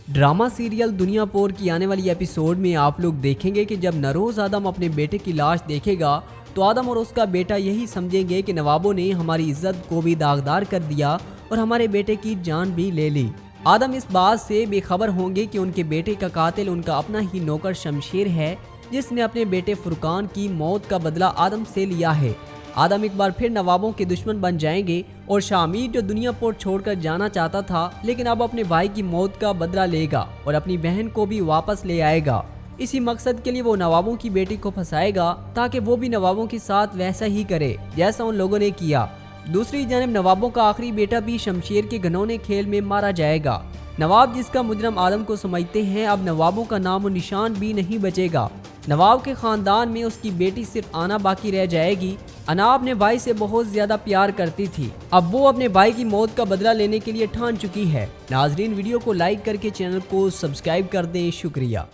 Drama serial दुनिया पोर की आने वाली एपिसोड में आप लोग देखेंगे कि जब नरोज आदम अपने बेटे की लाश देखेगा तो आदम और उसका बेटा यही समझेंगे कि नवाबों ने हमारी इज्जत को भी दागदार कर दिया और हमारे बेटे की जान भी ले ली। आदम इस बात से बेखबर होंगे कि उनके बेटे का कातिल उनका अपना ही नौकर शमशेर है, जिसने अपने बेटे फुरकान की मौत का बदला आदम से लिया है। आदम एक बार फिर नवाबों के दुश्मन बन जाएंगे और शामीर जो दुनिया पोर छोड़कर जाना चाहता था लेकिन अब अपने भाई की मौत का बदला लेगा और अपनी बहन को भी वापस ले आएगा। इसी मकसद के लिए वो नवाबों की बेटी को फंसाएगा ताकि वो भी नवाबों के साथ वैसा ही करे जैसा उन लोगों ने किया। दूसरी जानब नवाबों का आखिरी बेटा भी शमशेर के घनौने खेल में मारा जाएगा। नवाब जिसका मुजरम आदम को समझते हैं, अब नवाबों का नाम और निशान भी नहीं बचेगा। नवाब के खानदान में उसकी बेटी सिर्फ आना बाकी रह जाएगी। अना अपने भाई से बहुत ज्यादा प्यार करती थी, अब वो अपने भाई की मौत का बदला लेने के लिए ठान चुकी है। नाजरीन, वीडियो को लाइक करके चैनल को सब्सक्राइब कर दें। शुक्रिया।